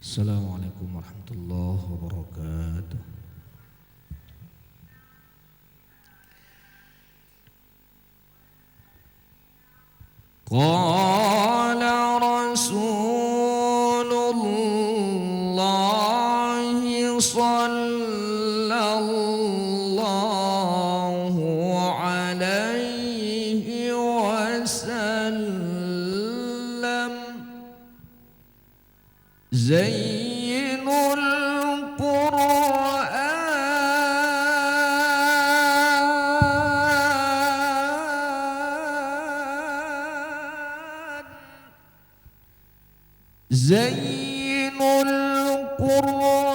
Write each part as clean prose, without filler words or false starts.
Assalamualaikum warahmatullahi wabarakatuh. Qala Rasulullah sallallahu alaihi wasallam, Zainul Qur'an, Zainul Qur'an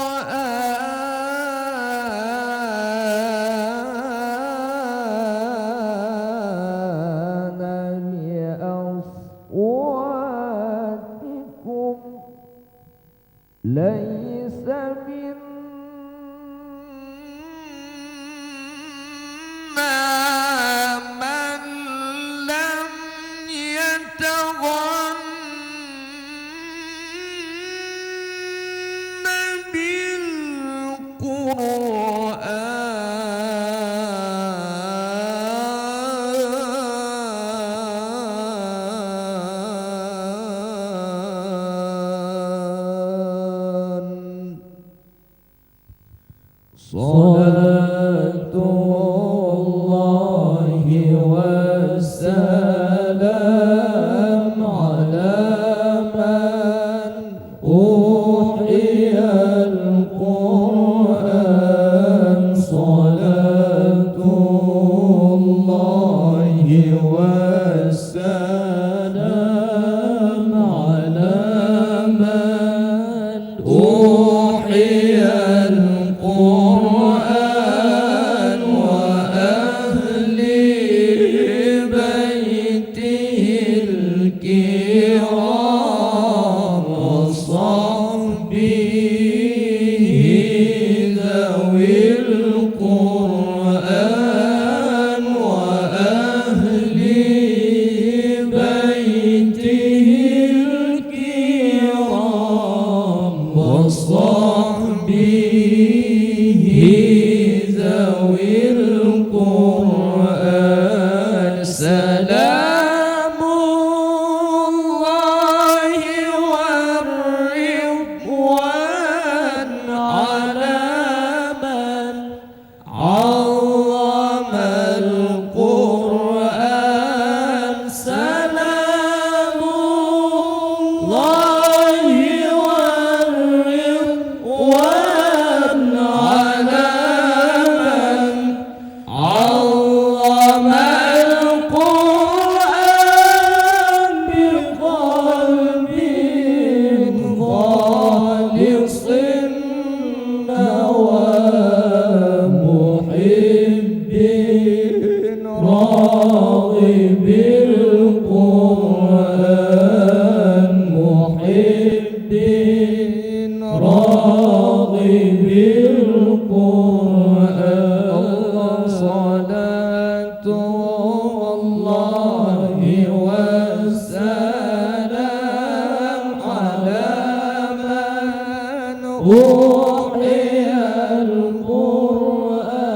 li aswatikum, laisa minna man lam yataghanna bil Qur'an. Salatullahi wassalam ala man uhiyal Qur'an. Salatullahi wassalam ala man uhiyal Qur'an wa ahli baitihil kiram wa sahbihi zawil Qur'an wa ahli baitihil kiram wa sahbihi zawil Qur'an. Salamullahi warridwan ala man 'azzamal Qur'an. Salamullahi warridwan ala man 'azzamal Qur'an biqalbin khalisin wa muhibbin raghibil Qur'an, muhibbin raghibil Qur'an. Salatullahi wassalam ala man uhiyal Qur'an.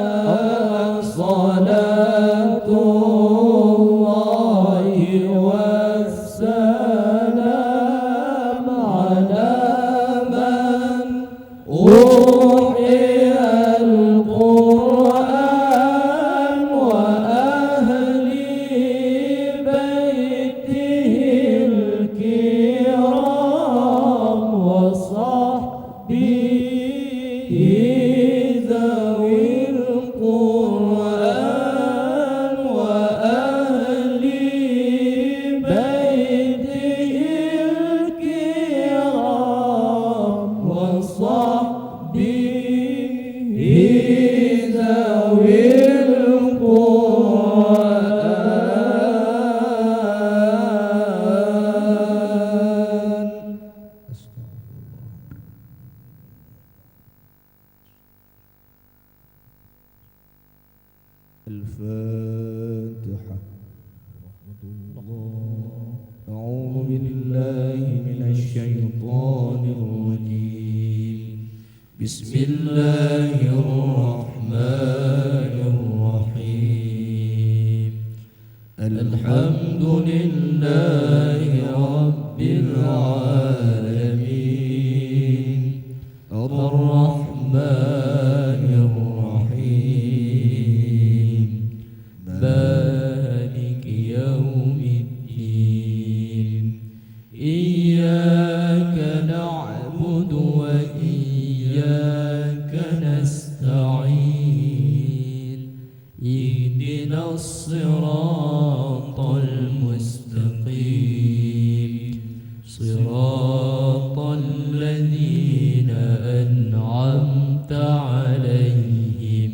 Salatullahi wassalam ala man uhiyal Qur'an wa ahli baitihil kiram wa sahbihi zawil Qur'an wa ahli baitihil kiram wa sahbihi zawil Qur'an. Al-Fatihah. أعوذ بالله من الشيطان الرجيم. بسم الله الرحمن الرحيم. الحمد لله رب العالمين الرحمن الرحيم مالك يوم الدين إياك نعبد وإياك نستعين اهدنا الصراط المستقيم صراط الذين أنعمت عليهم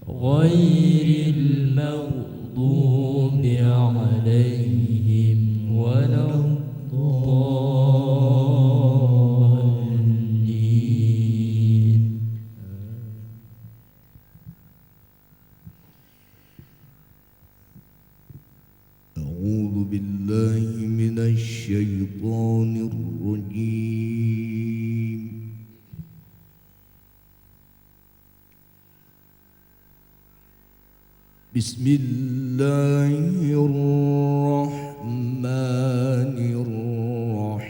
غير المغضوب عليهم ولا الضالين. أعوذ بالله من الشيطان الرجيم. بسم الله الرحمن الرحيم.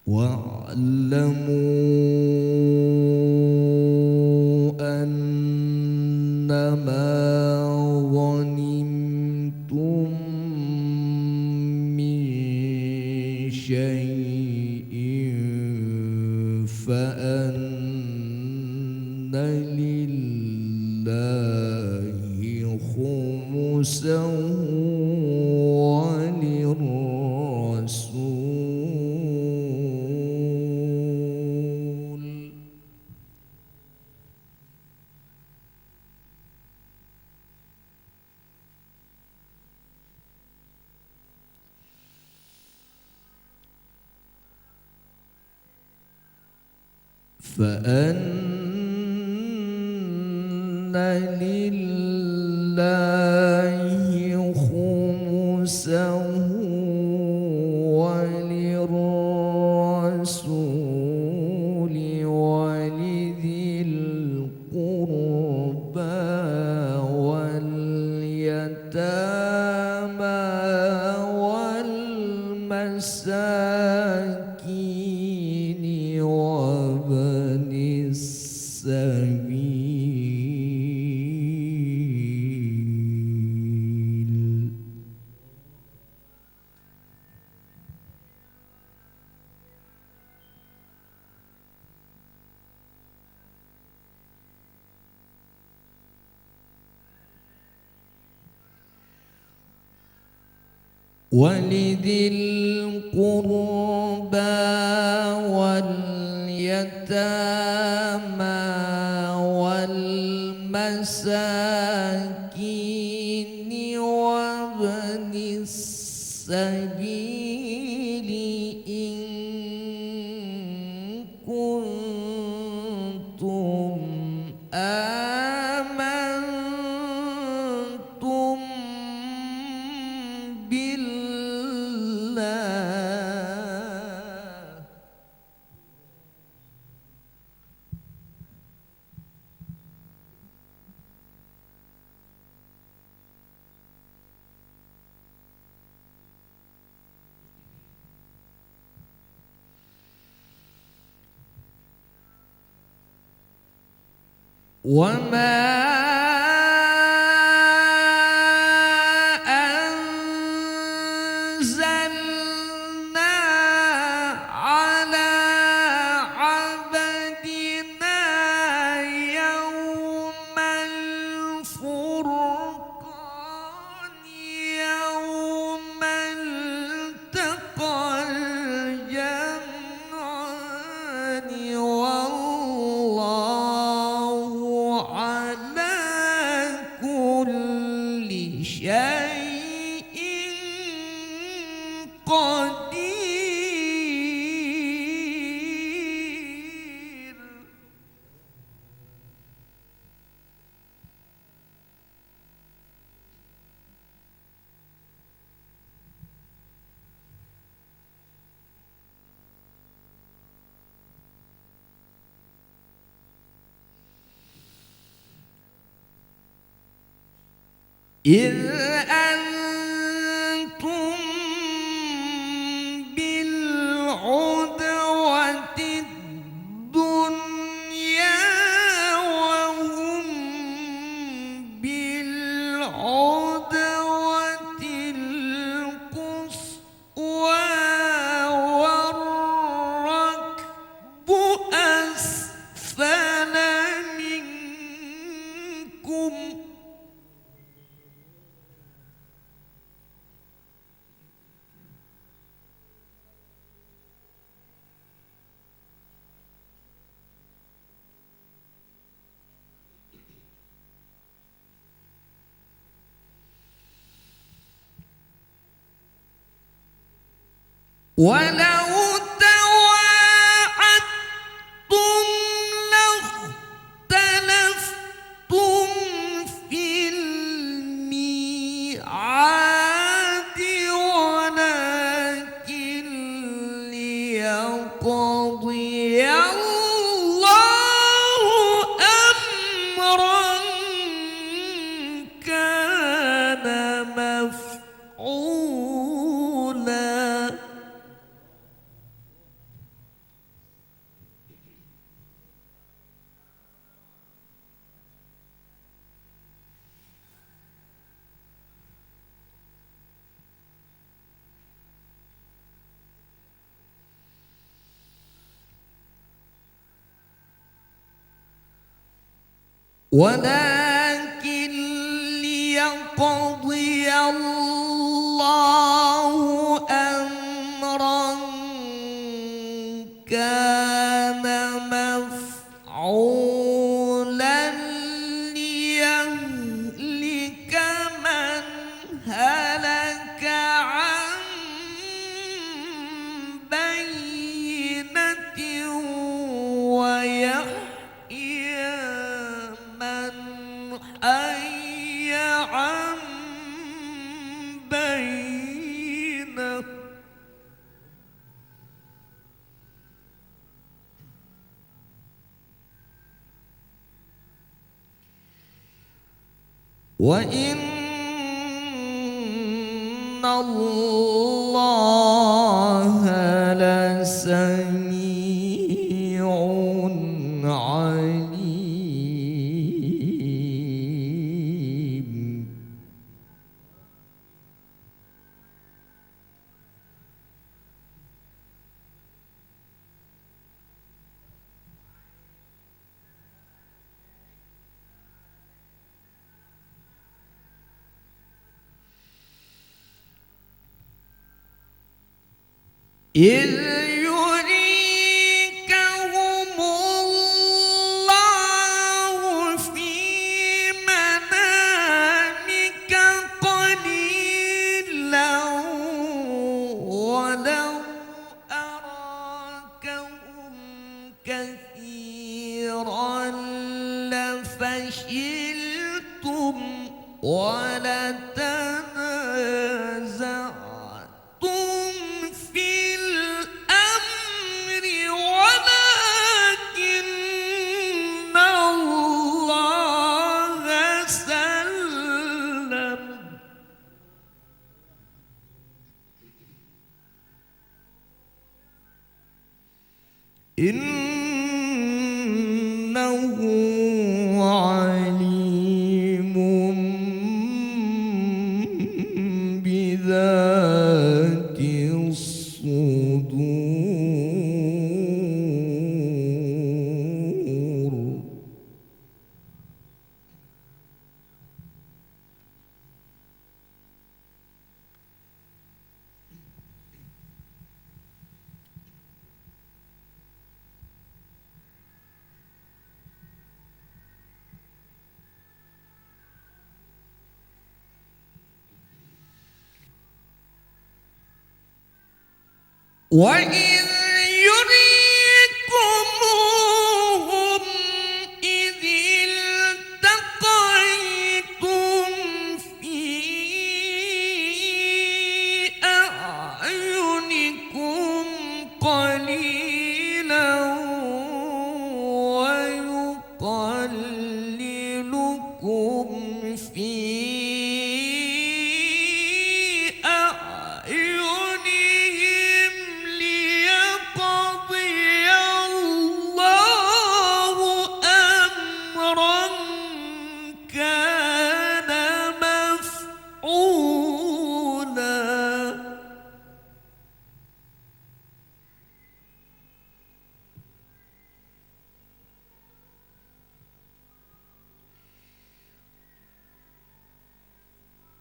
واعلموا أنما غنمتم من شيء فأن لله خمسه وللرسول فأن لله خمسه وللرسول ولذي القربى واليتامى والمساكين وابن السبيل. ولذي القربى واليتامى والمساكين وابن السبيل إن كنتم آمنتم بالله وما أنزلنا على عبدنا يوم الفرقان يوم التقى الجمعان والله على إذ أنتم بالعدوة الدنيا وهم بالعدوة القصوى والركب أسفل منكم ولو تواعدتم لاختلفتم في الميعاد ولكن ليقضي الله أمرا كان مفعولا. ولكن ليقضي الله أمرا كان مفعولا ليهلك من هلك عن بينة ويحيى من حي عن بينة وإن الله لسميع عليم. إذ يريكهم الله في منامك قليلا ولو أراكهم كثيرا لفشلتم ولتنازعتم في الأمر ولكن الله سلم. إنه عليم بذات الصدور. وإذ يريكموهم إذ التقيتم في أعينكم قليلا ويقللكم في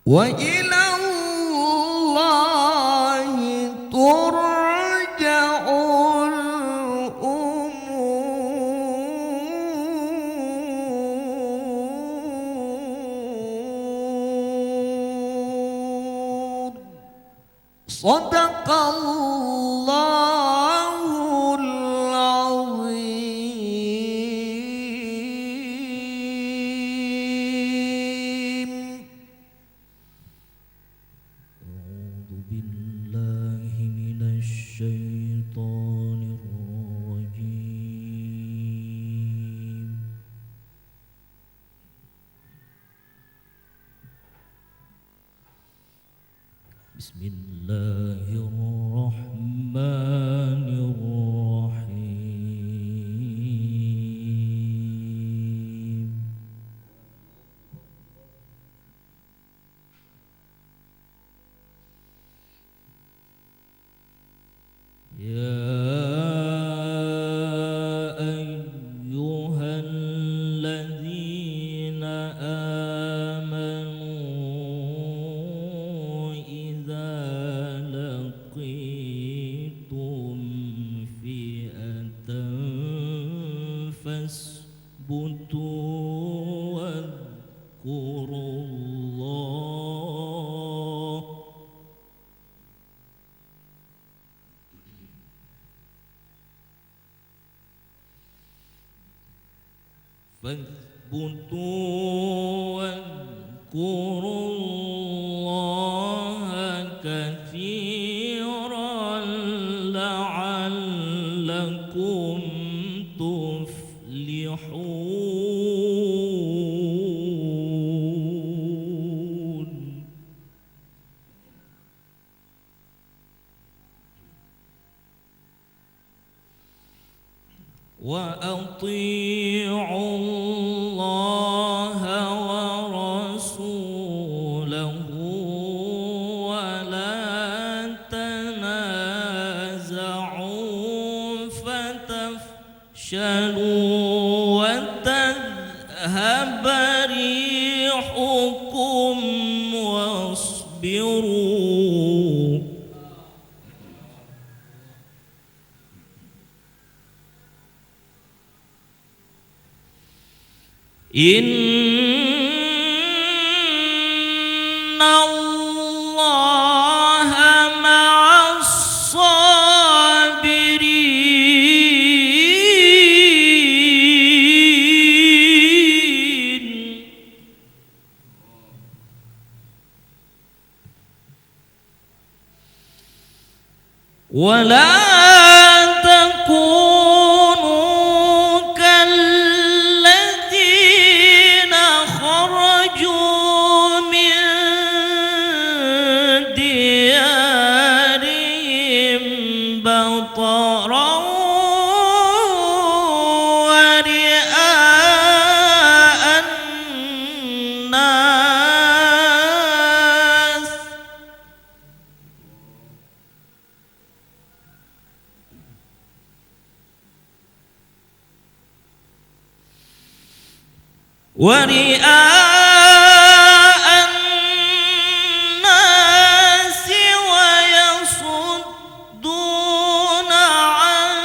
وإلى الله ترجع الأمور. صدق الله العظيم. أعوذ بالله من الشيطان الرجيم. بسم الله الرحمن الرحيم. يا أيها الذين آمنوا إذا لقيتم فئة فاثبتوا واذكروا الله واذكروا الله كثيرا لعلكم تفلحون. وأطيعوا الله ورسوله ولا تنازعوا فتفشلوا وتذهب ريحكم واصبروا. إن الله مع الصابرين. ولا تكونوا كالذين خرجوا من ديارهم بطرا ورئاء الناس ويصدون عن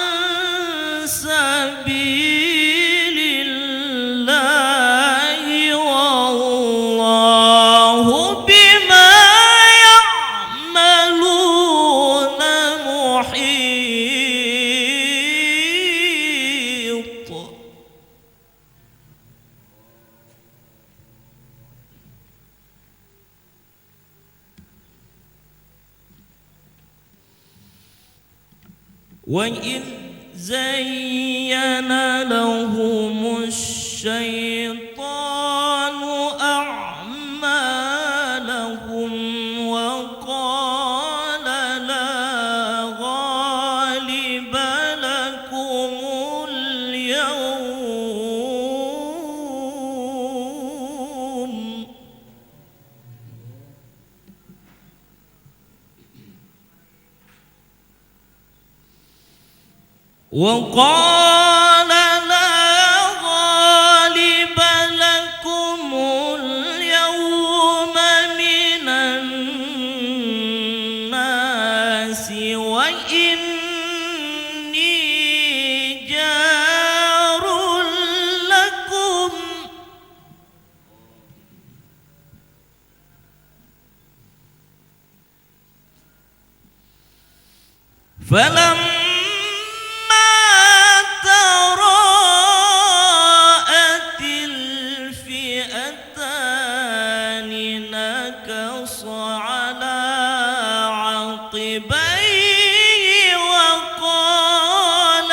سبيل الله والله بما يعملون محيط. وإذ زين لهم الشيطان أعمالهم وقال لا غالب لكم اليوم وقال لا غالب لكم اليوم من فلما تراءت الفئتان نكص على عقبيه وقال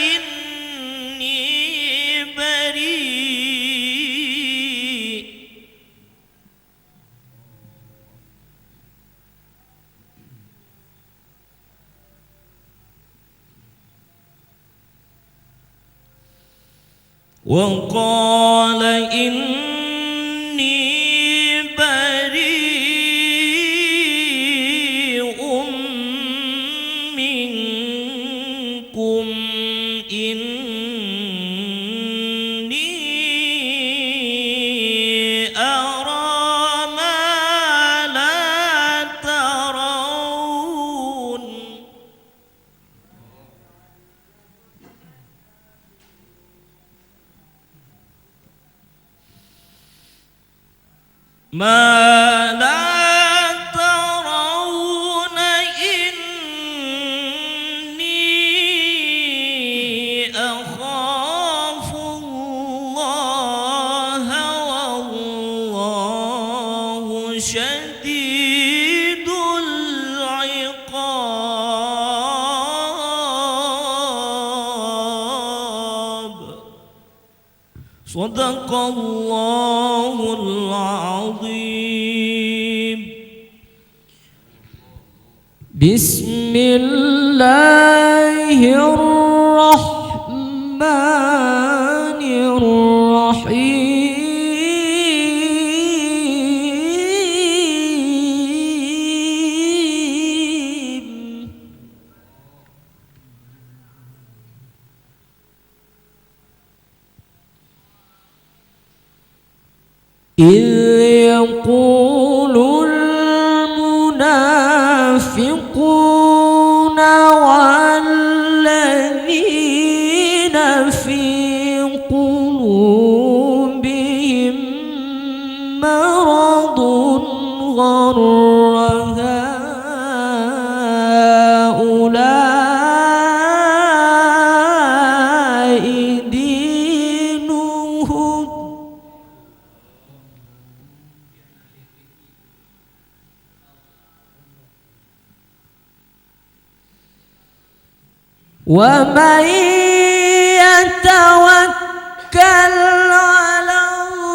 إني بريء وقال إني بريء منكم إني أرى ما لا ترون ما لا ترون إني أخاف الله والله شديد العقاب. صدق الله العظيم. بسم الله الرحمن الرحيم. إذ يقول المنافقون والذين في قلوبهم مرض غر هؤلاء دينهم ومن يتوكل على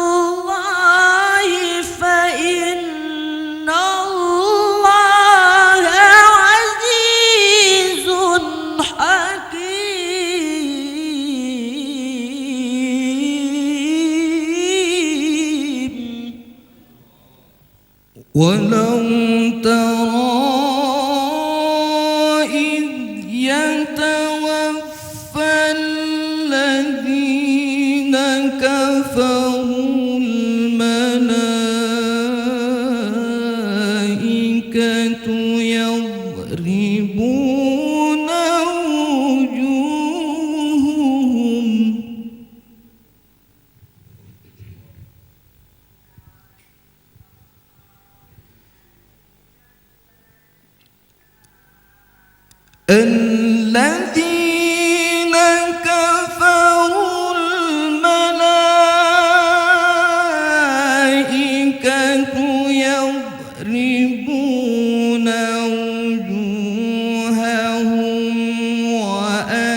الله فإن الله عزيز حكيم. ولو ترى يتوفى الذين كفروا الملائكة يضربون وجوههم الذين كفروا الملائكة يضربون وجوههم وأدبارهم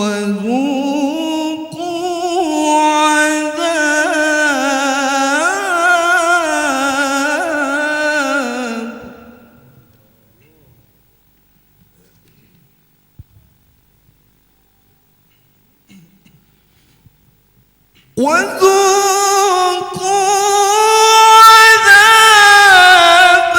وذوقوا عذاب. وذوقوا عذاب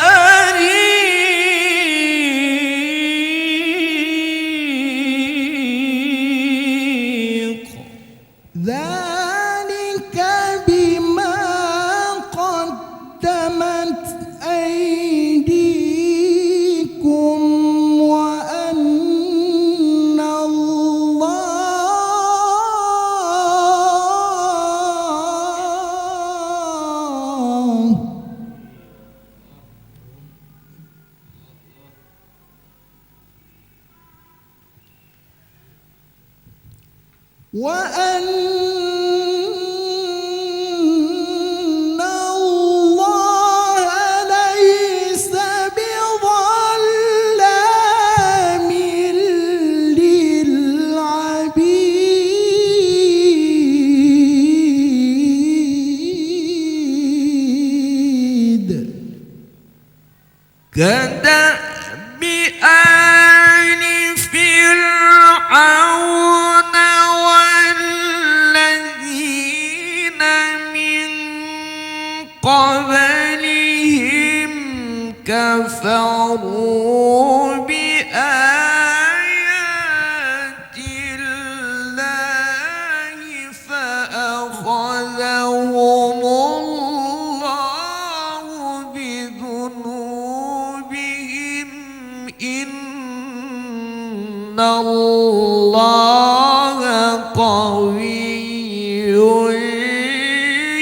الحريق. ذلك بما قدمت أيديكم وأن الله وأن الله ليس بظلام للعبيد كدأب آل فرعون والذين من قبلهم كفروا بآيات الله فأخذهم الله بذنوبهم إن الله قوي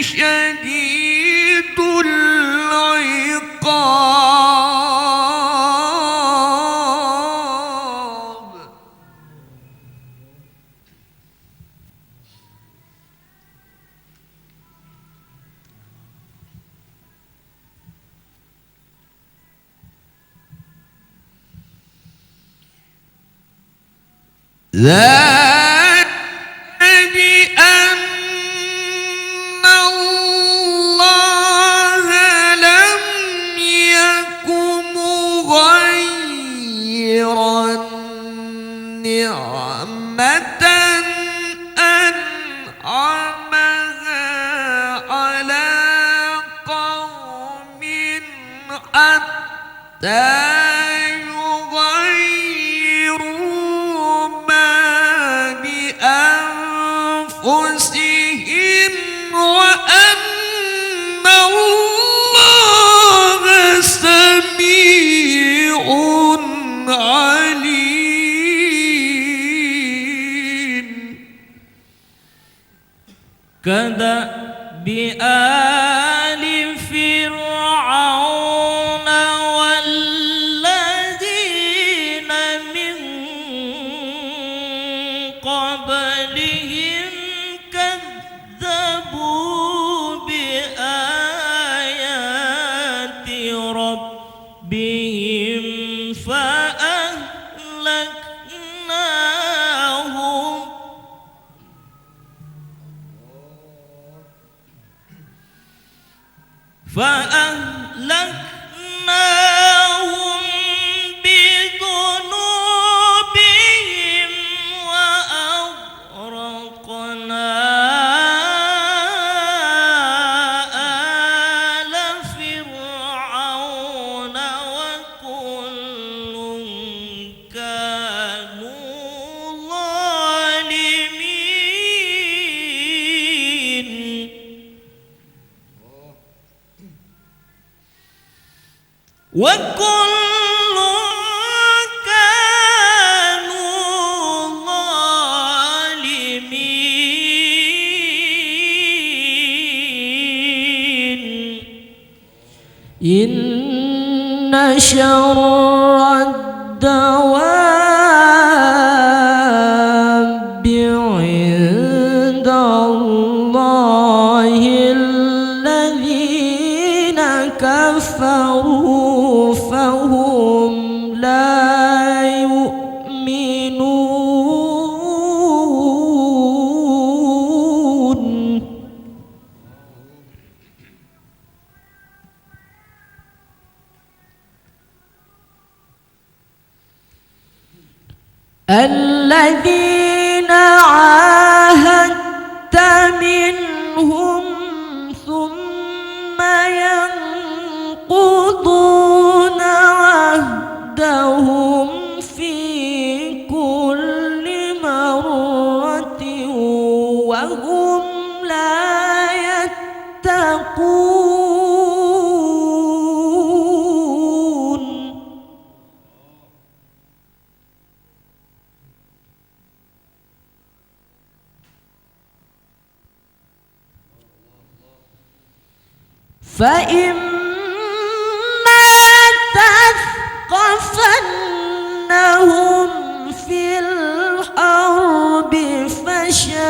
شديد العقاب ذلك بأن الله لم يكن مغيرا نعمة أنعمها على قوم حتى أنفسهم وأن الله سميع عليم كدأب آل فرعون والذين من قبلهم كذبوا بآيات ربهم فأهلكناهم بذنوبهم وأغرقنا آل فرعون وكل كانوا ظالمين وكل كانوا ظالمين إن شر الدواب عند الله الذين كفروا فهم لا يؤمنون الذين عاهدت منهم ثم ينقضون عهدهم في كل مرة وهم لا يتقون فإما تثقفنهم في الحرب فشاركوا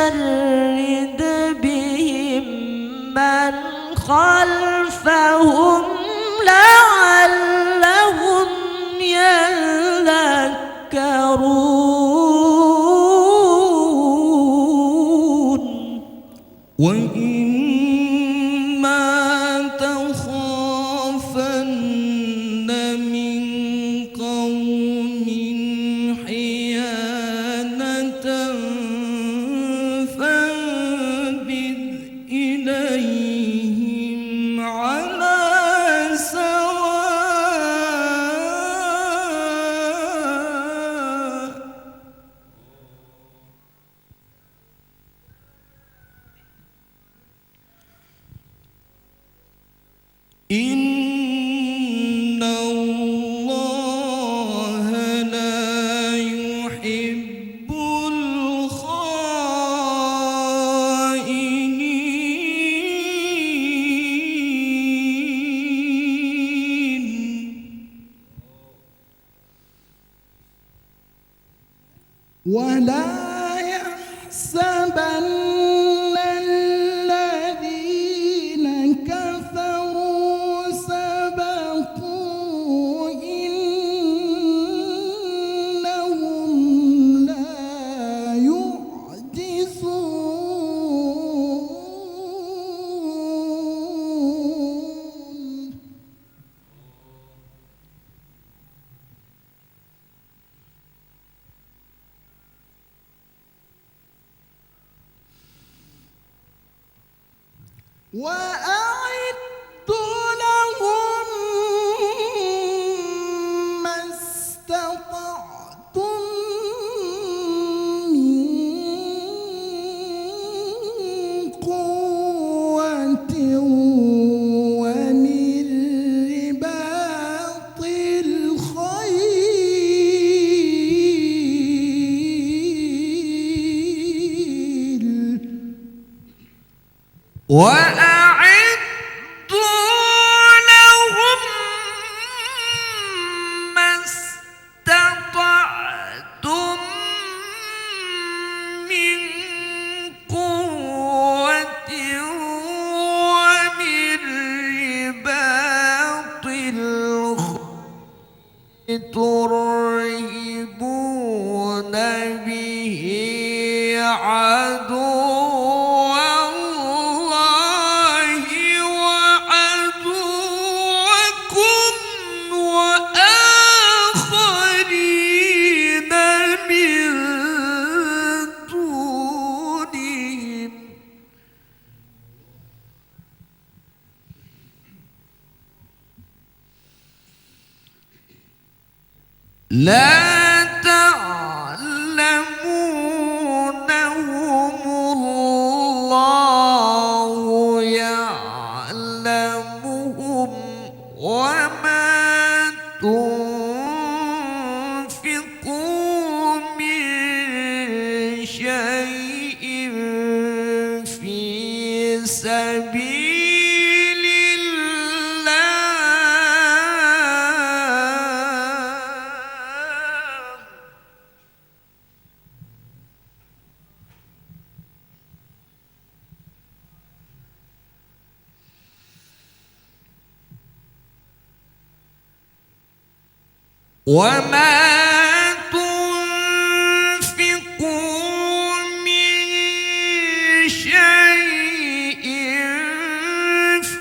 وإما تخافن من قوم خيانة فانبذ إليهم على سواء إن الله لا يحب الخائنين ولا يحسبن الذين كفروا سبقوا إنهم لا يعجزون وأعدوا لهم ما استطعتم من قوة ومن رباط الخيل وأعدوا لهم ما استطعتم من قوة ومن رباط الخيل ترهبون به عدو لا تعلمونهم الله يعلمهم وما تنفقوا من شيء في سبيل وما تنفقوا من شيء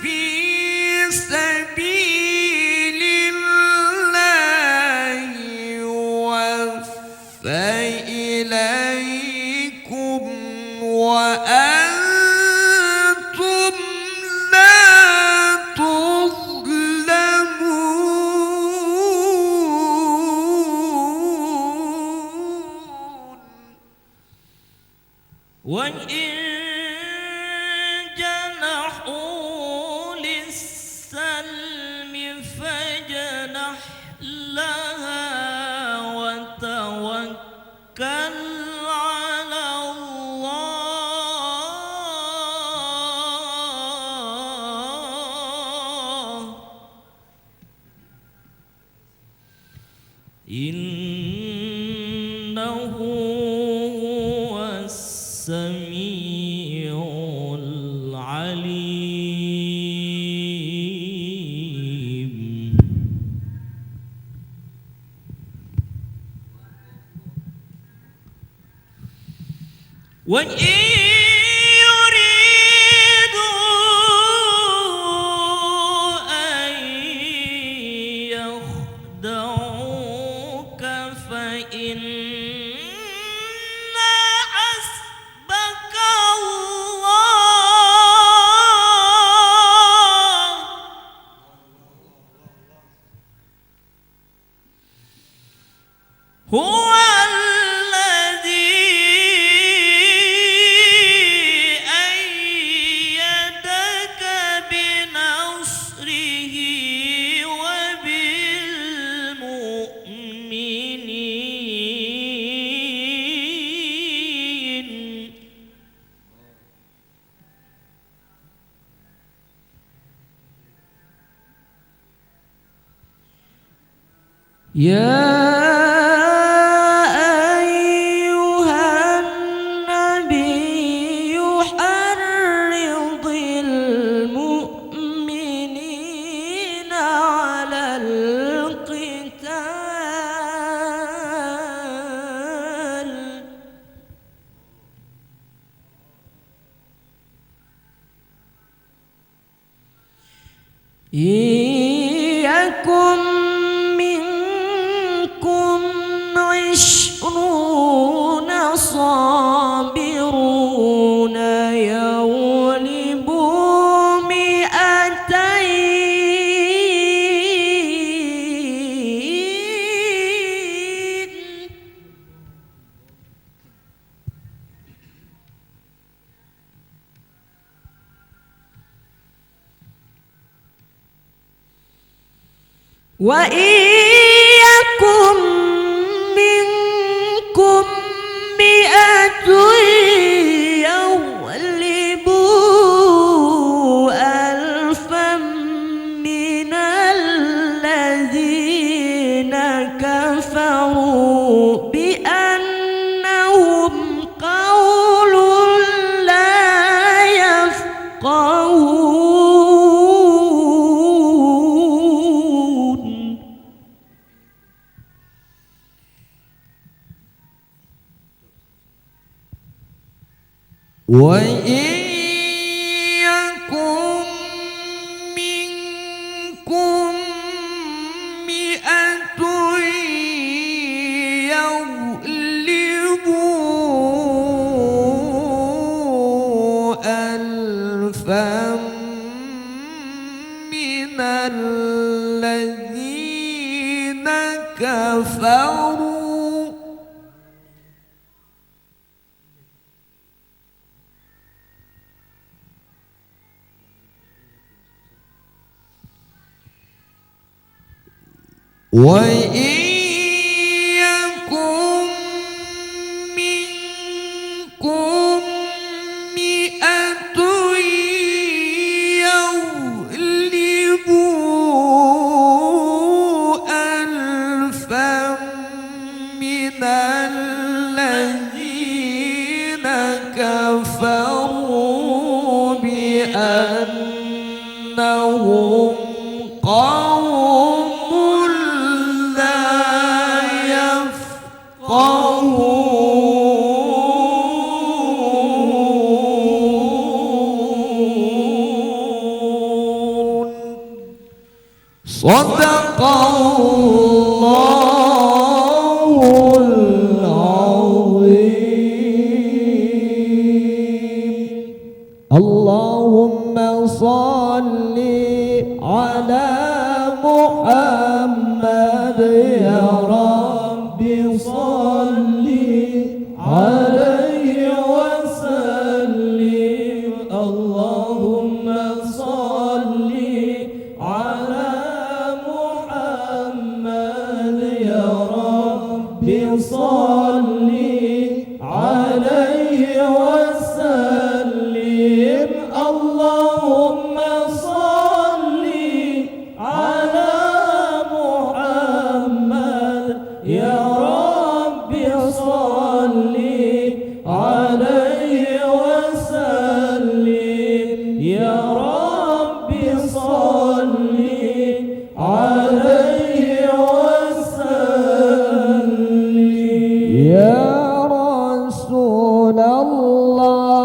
في سبيل الله يوفى إليكم وأنتم لا وإن جنحوا للسلم فاجنح لها وتوكل على الله إنه السميع العليم وإن يريد يا أيها النبي حرض المؤمنين على القتال يكن منكم 20 صابرون يغلبوا 200 وإن يكن منكم 100 يغلبوا 1000 من الذين كفروا بأنهم قوم لا يفقهون وإن يكن منكم 100 يغلبوا 1000 من الذين كفروا وإن يكن منكم 100 يغلبوا 1000 من الذين كفروا بأنهم قوم صدق الله العظيم. اللهم صل على محمد يا رب صل عليه وسلم. اللهم صل على صل عليه وسلم. اللهم صل على محمد يا رب صل عليه وسلم. يا رب صل عليه يا رسول الله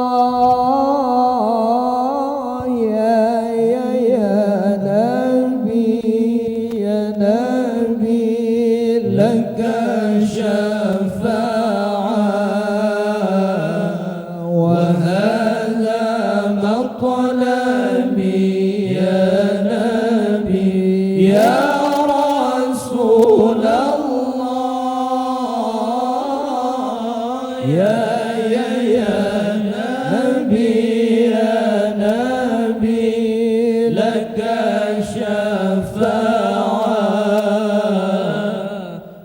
يا نبي لك شفاعة وهذا مطلبي يا نبي يا رسول الله يا نبي لك شفاعة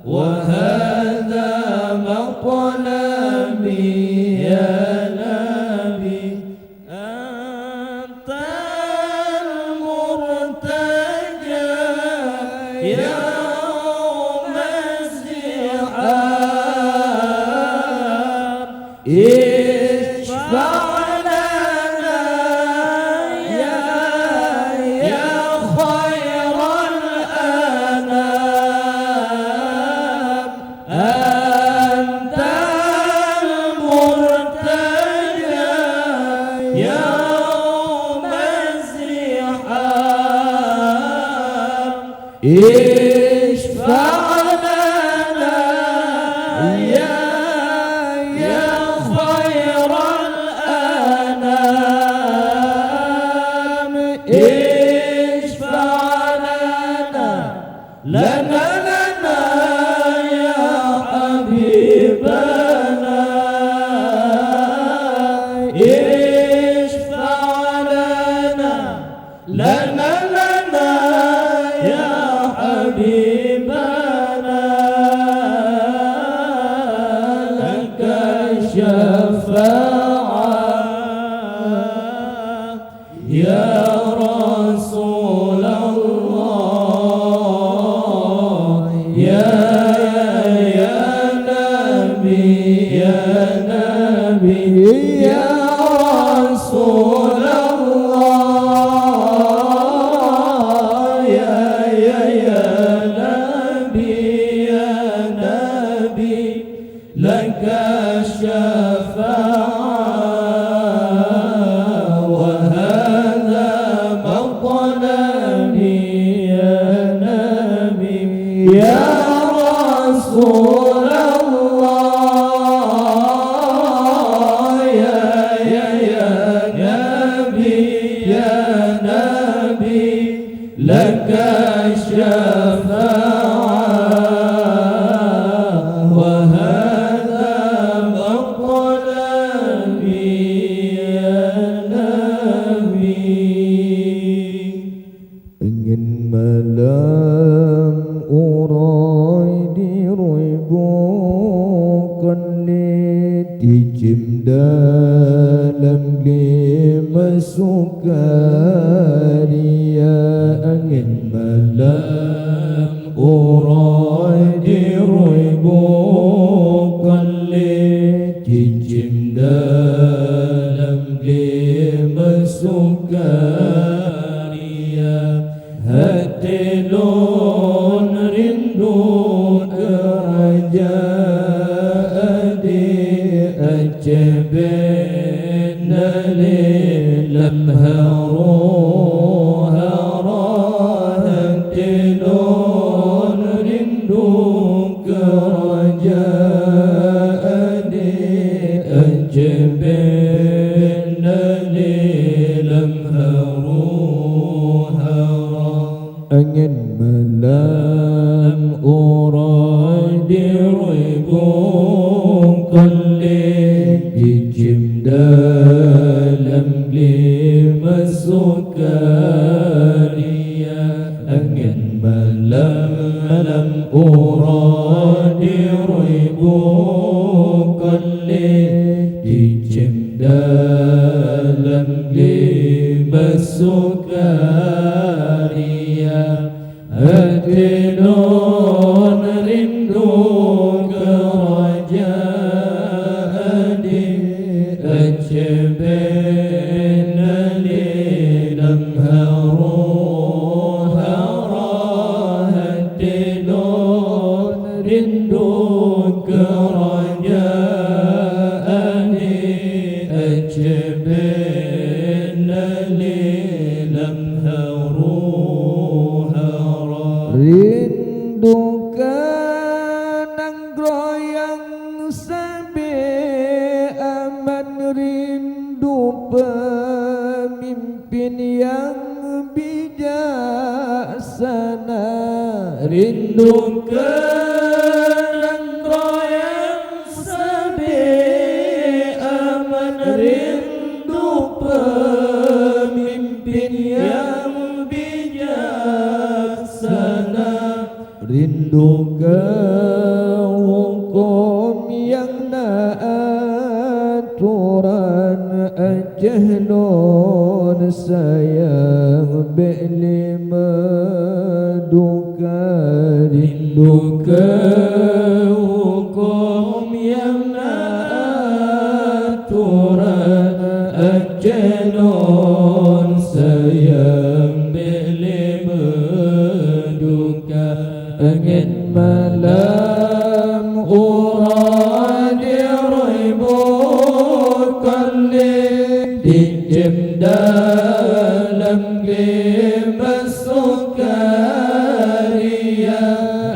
وهذا مطلبي يا نبي. أنت المرتجى يوم اشفع لنا يا خير الأنام أنت المرتجى يوم الزحام اشفع لنا يا خير الأنام اشفع لنا يا حبيبنا اشفع لنا يا حبيبنا لك الشفاعة يا رسول الله يا نبي يا رسول الله يا نبي لك الشفاعة وهذا مطلبي يا نبي يا رسول الله يا نبي لك الشفاعة وهذا مطلبي يا نبي ingin malam urai diribukan ditijim dalam lima sukaria angin malam urai diribukan ditijim dalam lima sukaria hati lon rindu kerajaan di Aceh bina lamha roha hati lon rindu kerajaan di Aceh bina lamha roha angin malam urai diribukan dijim dalam lima sukaria angin malam urai diribukan dijim dalam lima sukaria hati non rindu kerajaan di Aceh bina lamha roha hati non rindu kerajaan di Aceh bina lamha roha rindukan anggroyang sabi aman rindu pemimpin yang bijaksana rindukan anggroyang sabi aman rindu pemimpin yang bijaksana rindu ke hukum yang aturan Aceh non sayang be'lima duka rindu ke hukum yang Ajalon sayang beli berduka Angin malam urad ribu kali Dijem dalam lima sukaria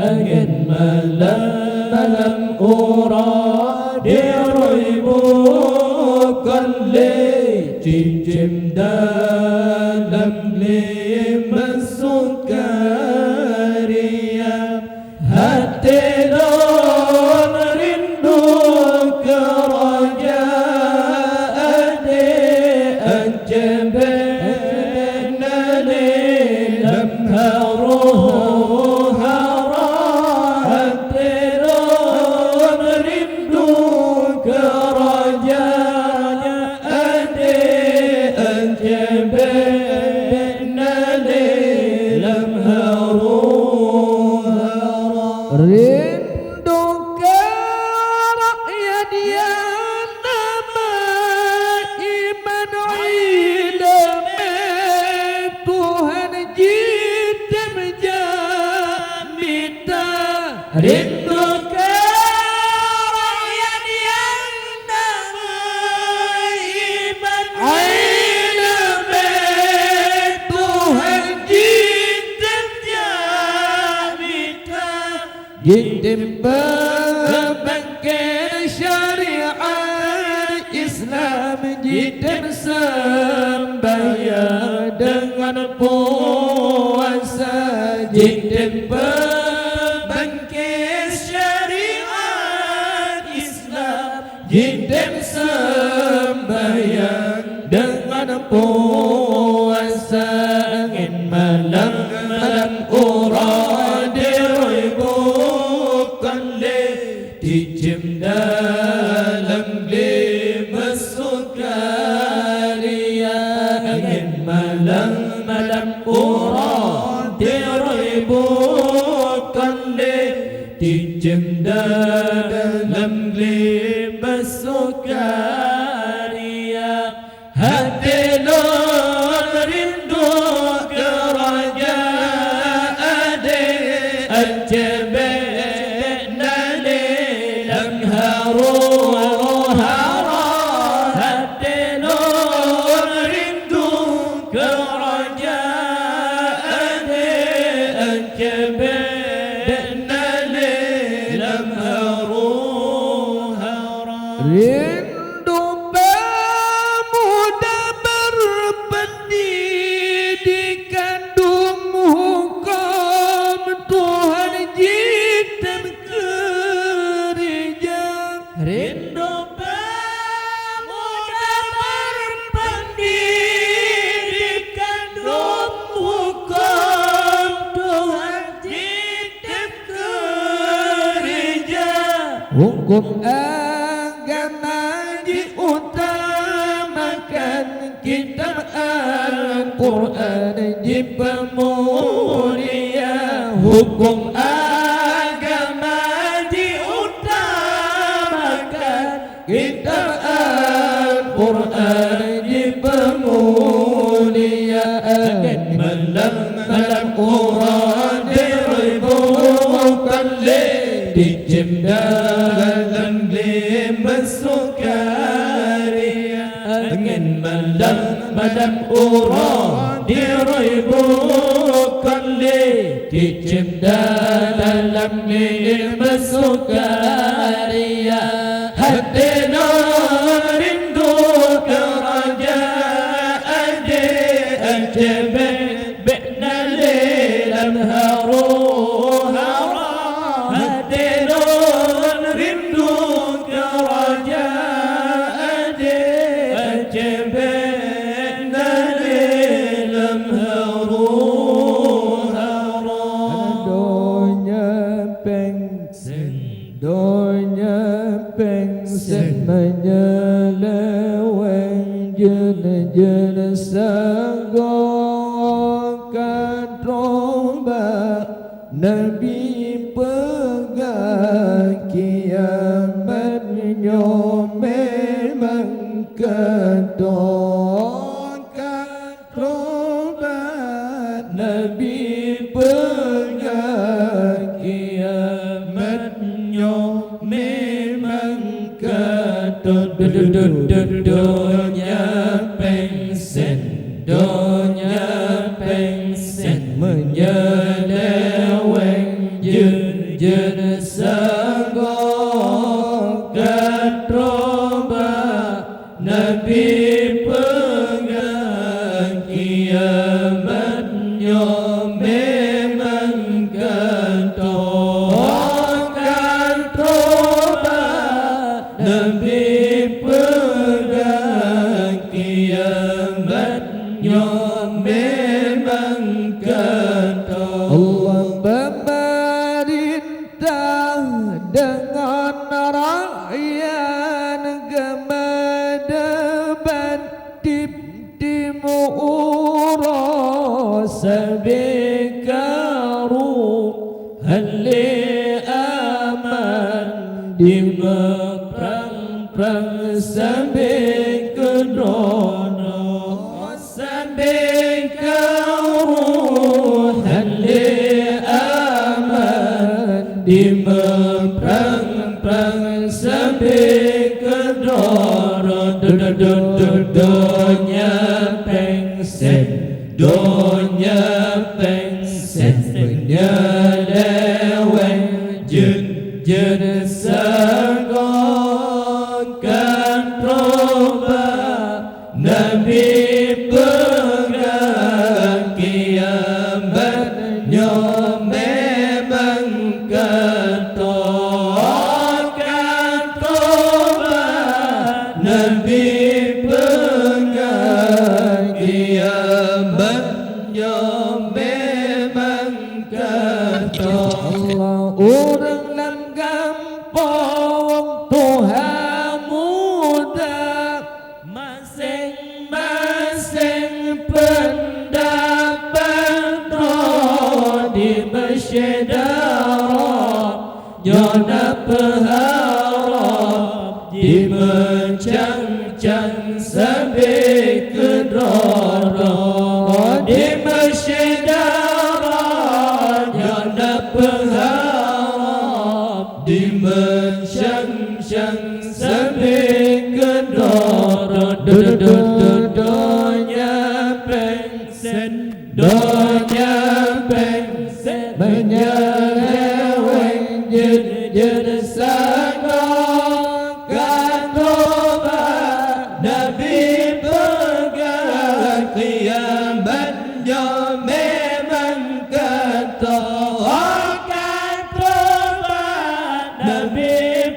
Angin malam urad ribu kali Dijem dalam lima sukaria Hati don rindu kerajaan Anjabana dalam haruh hara Hati don rindu kerajaan Anjabana dalam haruh hara Rindu ke rakyat yang nama iman ilmu Tuhan jita menjamita Rindu ke rakyat yang nama iman ilmu Tuhan jita menjamita Jitim berbangkit syariat Islam Jitim sembahyang dengan puasa Jitim berbangkit syariat Islam Jitim sembahyang dengan puasa Angin malam urad ribu Dijem dalam lima sukaria Angin malam urad ribu kali Dijem dalam lima sukaria Hati non rindu kerajaan Anjabana dalam haruh hara Hati non rindu kerajaan Anjabana dalam haruh hara Rindu pemuda berpendidikan hukum Tuhan jitam kerja Rindu pemuda berpendidikan hukum Tuhan jitam kerja Hukum agama diutamakan Kitab Al-Quran dipemulia Hukum agama diutamakan Kitab Al-Quran dipemulia Angin malam urad ribu kali Dijem dalam lima sukaria Angin malam urad ribu kali Dijem dalam lima sukaria Hati non rindu kerajaan Anjabana dalam haruh hara Hati non rindu kerajaan Anjabana dalam haruh hara Donya pengsen menyeleweng jen sagongkan rombak Nabi pegang kiamat memang ketok Dunia pengsen, dunia pengsen menyeleweng jun sanggok katroba Nabi pegang kiamatnya memang katroba Nabi pegang kiamatnya memang katroba Allah pemerintah dengan rakyat kemedeban timu urus bekaru hali aman di perang sampai kedona sampai kau hali aman di perang sampai kedona dunia pengsen dunia pengsen menyeleweng jun sanggok katroba Nabi pegang kiamatnya memang katroba Nabi pegang kiamatnya memang katroba orang dalam kampung Tuhan muda masing-masing pendapat di masyarakat nyona berharap di mencang-cang sampai kedora di masyarakat nyona berharap di mencang-cang sampai kedora dunia pengsen dunia pengsen menyeleweng jun sanggok katroba Nabi pegang kiamatnya memang katroba Nabi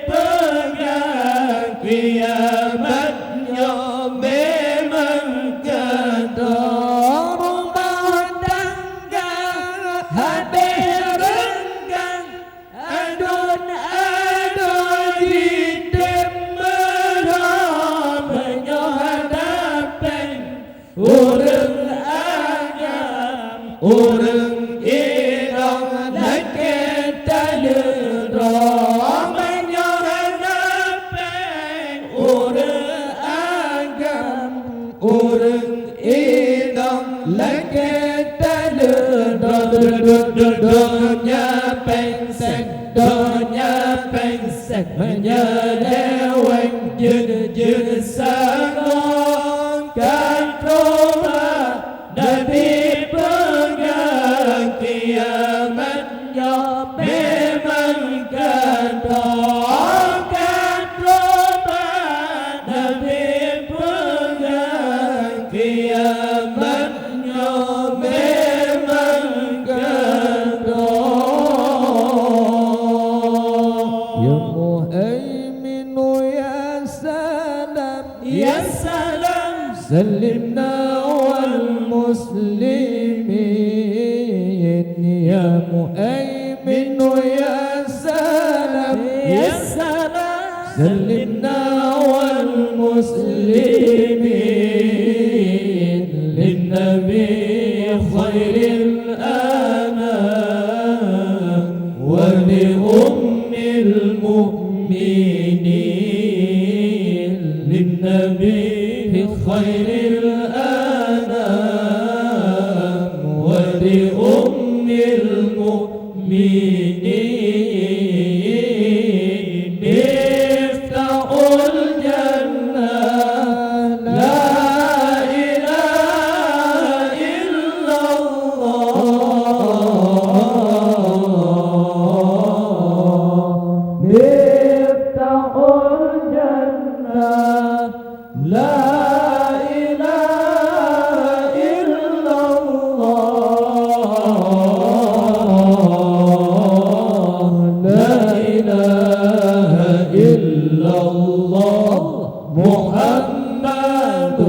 pegang kiamatnya memang katroba rumah tangga habis renggang adun-adun di demeran menyohadapan orang agam orang irang laki talera menyohadapan orang agam orang irang laki talera dunia pengsen menyeleweng jun sanggok katroba Nabi pegang kiamatnya memang katroba Nabi pegang kiamatnya memang Ya salam Salimna wal muslimin Ya mu'aymin ya salam Ya salam Salimna wal muslimin Linnabi khairil anam Wa li ummil mu'minin للنبي خير الأنام ولأم المؤمنين مفتاح الجنة محمد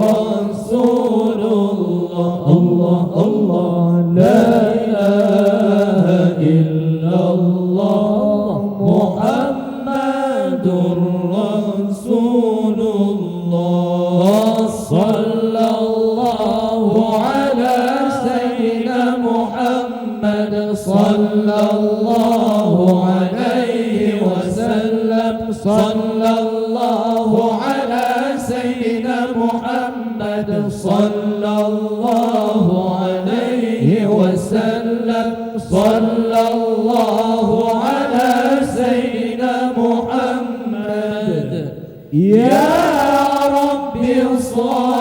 رسول الله الله الله لا إله إلا الله محمد رسول الله صلى الله على سيدنا محمد صلى الله عليه وسلم صلى الله على سيدنا محمد صلى الله عليه وسلم صلى الله على سيدنا محمد يا رب صل